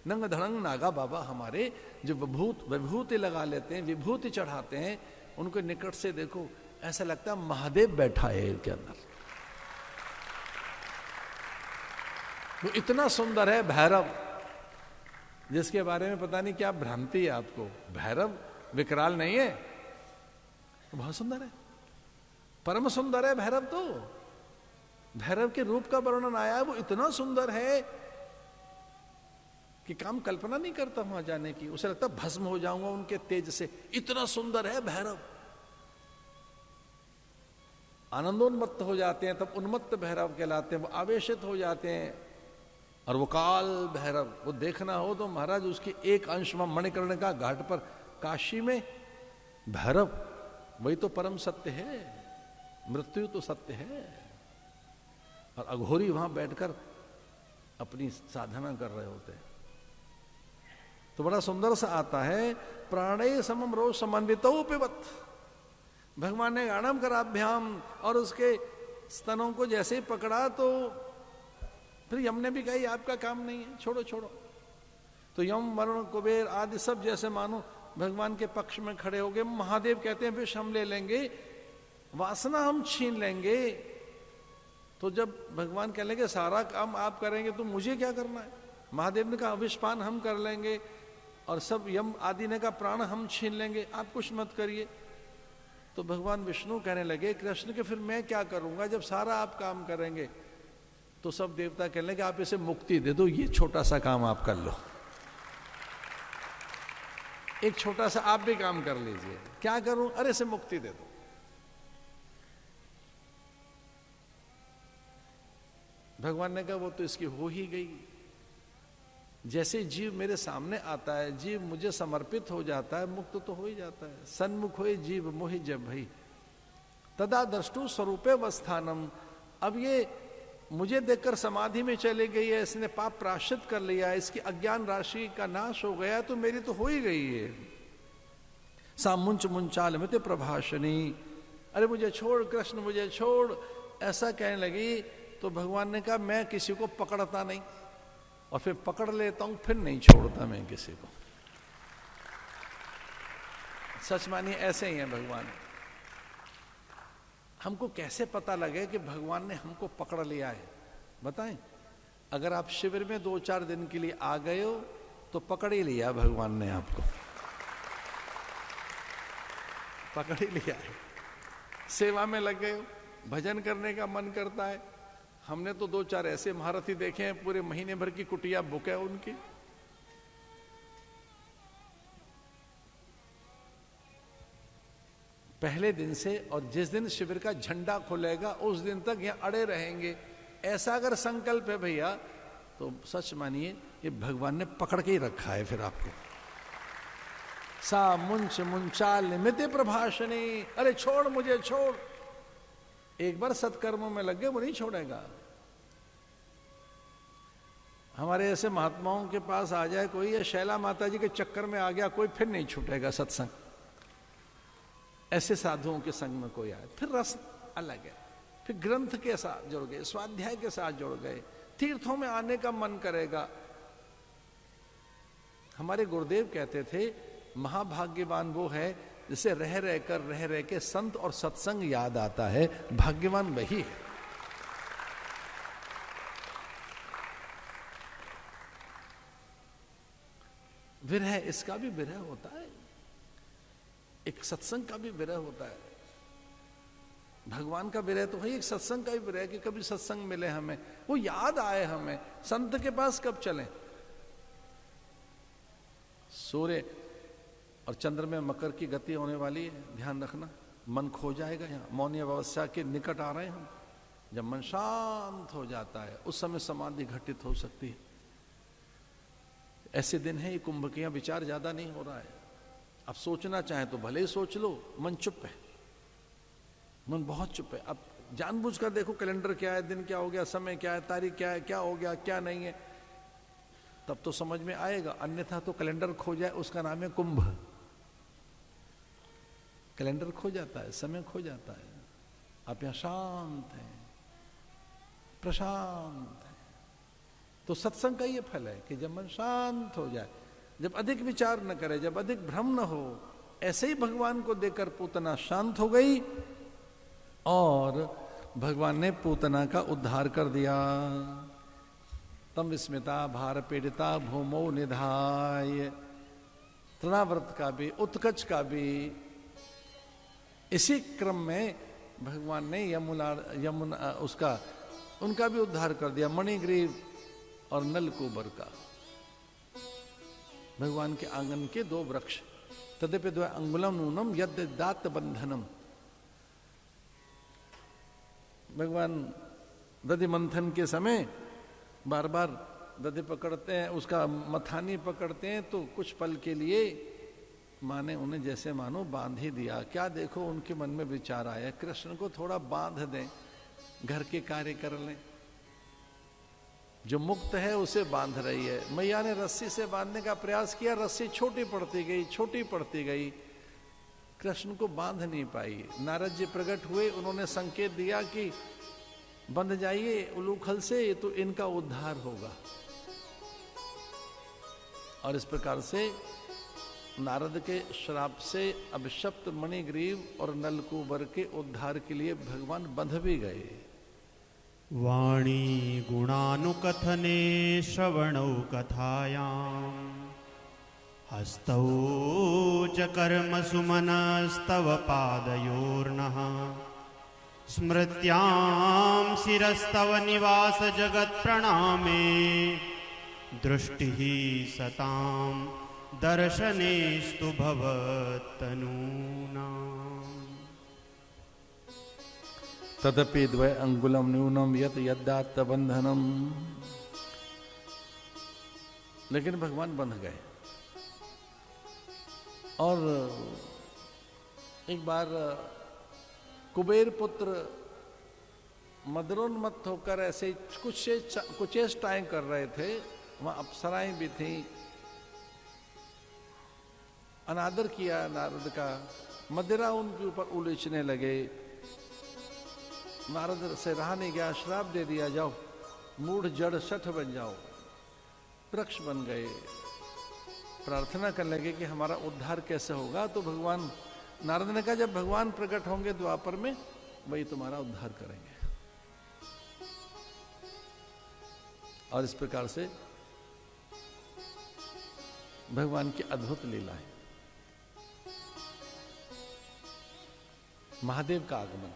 नंग धड़ंग नागा बाबा हमारे जो विभूति लगा लेते हैं, विभूति चढ़ाते हैं, उनको निकट से देखो ऐसा लगता है महादेव बैठा है इनके अंदर। वो इतना सुंदर है भैरव, जिसके बारे में पता नहीं क्या भ्रांति है आपको। भैरव विकराल नहीं है, तो बहुत सुंदर है, परम सुंदर है भैरव। तो भैरव के रूप का वर्णन आया है, वो इतना सुंदर है कि काम कल्पना नहीं करता वहां जाने की। उसे लगता भस्म हो जाऊंगा उनके तेज से, इतना सुंदर है भैरव। आनंदोन्मत्त हो जाते हैं तब उन्मत्त भैरव कहलाते हैं, वो आवेशित हो जाते हैं। और वो काल भैरव, वो देखना हो तो महाराज उसकी एक अंश मणिकर्ण का घाट पर काशी में भैरव, वही तो परम सत्य है, मृत्यु तो सत्य है। और अघोरी वहां बैठकर अपनी साधना कर रहे होते हैं। तो बड़ा सुंदर सा आता है, प्राणे समम रोज समन्वितो पिबत। भगवान ने गाणम कराभ्याम, और उसके स्तनों को जैसे ही पकड़ा तो फिर यम ने भी कहा आपका काम नहीं है, छोड़ो छोड़ो। तो यम वरुण कुबेर आदि सब जैसे मानो भगवान के पक्ष में खड़े हो गए। महादेव कहते हैं विष हम ले लेंगे, वासना हम छीन लेंगे। तो जब भगवान कह लेंगे सारा काम आप करेंगे तो मुझे क्या करना है, महादेव ने कहा अविष्पान हम कर लेंगे, और सब यम आदि ने कहा प्राण हम छीन लेंगे, आप कुछ मत करिए। तो भगवान विष्णु कहने लगे कृष्ण के फिर मैं क्या करूंगा जब सारा आप काम करेंगे। तो सब देवता कहने लगे आप इसे मुक्ति दे दो, ये छोटा सा काम आप कर लो, एक छोटा सा आप भी काम कर लीजिए। क्या करूं, अरे इसे मुक्ति दे दो। भगवान ने कहा वो तो इसकी हो ही गई। जैसे जीव मेरे सामने आता है, जीव मुझे समर्पित हो जाता है, मुक्त तो हो ही जाता है। सन्मुख होए जीव मोहि जब भई तदा दृष्टु स्वरूपे वस्थानम। अब ये मुझे देखकर समाधि में चली गई है, इसने पाप प्रायश्चित कर लिया है, इसकी अज्ञान राशि का नाश हो गया, तो मेरी तो हो ही गई है। सा मुंच मुंचाल मित प्रभाषणी, अरे मुझे छोड़ कृष्ण मुझे छोड़, ऐसा कहने लगी। तो भगवान ने कहा मैं किसी को पकड़ता नहीं, और फिर पकड़ लेता हूं फिर नहीं छोड़ता मैं किसी को। सच मानिए ऐसे ही है भगवान। हमको कैसे पता लगे कि भगवान ने हमको पकड़ लिया है, बताएं। अगर आप शिविर में 2-4 दिन के लिए आ गए हो तो पकड़ ही लिया भगवान ने आपको, पकड़ ही लिया है। सेवा में लग गए हो, भजन करने का मन करता है। हमने तो 2-4 ऐसे महारथी देखे हैं, पूरे महीने भर की कुटिया बुक है उनकी। पहले दिन से, और जिस दिन शिविर का झंडा खुलेगा उस दिन तक यहां अड़े रहेंगे। ऐसा अगर संकल्प है भैया तो सच मानिए ये भगवान ने पकड़ के ही रखा है फिर आपको। सा मुंच मुंचाल निमित प्रभाषणी, अरे छोड़ मुझे छोड़। एक बार सत्कर्मों में लग गए वो नहीं छोड़ेगा। हमारे ऐसे महात्माओं के पास आ जाए कोई, या शैला माता जी के चक्कर में आ गया कोई, फिर नहीं छूटेगा सत्संग। ऐसे साधुओं के संग में कोई आए फिर रस अलग है, फिर ग्रंथ के साथ जुड़ गए, स्वाध्याय के साथ जुड़ गए, तीर्थों में आने का मन करेगा। हमारे गुरुदेव कहते थे महाभाग्यवान वो है जिसे रह रह के संत और सत्संग याद आता है, भाग्यवान वही है। विरह, इसका भी विरह होता है, एक सत्संग का भी विरह होता है। भगवान का विरह तो है, एक सत्संग का भी विरह कि कभी सत्संग मिले हमें, वो याद आए हमें। संत के पास कब चलें? सूर्य और चंद्र में मकर की गति होने वाली है, ध्यान रखना। मन खो जाएगा, यहाँ मौनी अवस्था के निकट आ रहे हैं हम। जब मन शांत हो जाता है उस समय समाधि घटित हो सकती है। ऐसे दिन है ये कुंभ के, यहाँ विचार ज्यादा नहीं हो रहा है। अब सोचना चाहे तो भले ही सोच लो, मन चुप है, मन बहुत चुप है। अब जानबूझकर देखो कैलेंडर क्या है, दिन क्या हो गया, समय क्या है, तारीख क्या है, क्या हो गया क्या नहीं है, तब तो समझ में आएगा। अन्यथा तो कैलेंडर खो जाए उसका नाम है कुंभ। कैलेंडर खो जाता है, समय खो जाता है। आप यहां शांत हैं, प्रशांत हैं, तो सत्संग का ये फल है कि जब मन शांत हो जाए, जब अधिक विचार न करे, जब अधिक भ्रम न हो, ऐसे ही भगवान को देखकर पूतना शांत हो गई और भगवान ने पूतना का उद्धार कर दिया। तम विस्मिता भार पीड़िता भूमो निधाय। तृणाव्रत का भी, उत्कच का भी इसी क्रम में भगवान ने यमुना उसका उनका भी उद्धार कर दिया, मणिग्रीव और नलकूबर का। भगवान के आंगन के दो वृक्ष, तद्यपि द्वय अंगुलम नूनम यद दात बंधनम। भगवान दधि मंथन के समय बार बार दधि पकड़ते हैं, उसका मथानी पकड़ते हैं, तो कुछ पल के लिए माँ ने उन्हें जैसे मानो बांध ही दिया। क्या देखो उनके मन में विचार आया, कृष्ण को थोड़ा बांध दें, घर के कार्य कर लें। जो मुक्त है उसे बांध रही है। मैया ने रस्सी से बांधने का प्रयास किया, रस्सी छोटी पड़ती गई, छोटी पड़ती गई, कृष्ण को बांध नहीं पाई। नारद जी प्रकट हुए, उन्होंने संकेत दिया कि बंध जाइए उलूखल से, तो इनका उद्धार होगा। और इस प्रकार से नारद के श्राप से अभिशप्त मणिग्रीव और नलकूबर के उद्धार के लिए भगवान बंध भी गए। वाणी गुणानुकथने श्रवणौ कथायां हस्तौ च कर्म सुमनस्तव पादयोर्नः स्मृत्यां शिरस्तव निवास जगत् प्रणामे दृष्टिः सतां दर्शनेस्तु भवत्तनूनाम्। तदपि द्वय अंगुलम न्यूनम यत यद्दात बंधनम। लेकिन भगवान बंध गए। और एक बार कुबेर पुत्र मदरोन्मत्त होकर ऐसे कुचेष्टाएं कर रहे थे, वहां अप्सराएं भी थी, अनादर किया नारद का, मदिरा उनके ऊपर उलीचने लगे। नारद से रहा नहीं गया, श्राप दे दिया, जाओ मूढ़ जड़ सठ बन जाओ। वृक्ष बन गए। प्रार्थना करने लगे कि हमारा उद्धार कैसे होगा। तो भगवान नारद ने कहा, जब भगवान प्रकट होंगे द्वापर में, वही तुम्हारा उद्धार करेंगे। और इस प्रकार से भगवान की अद्भुत लीला है। महादेव का आगमन।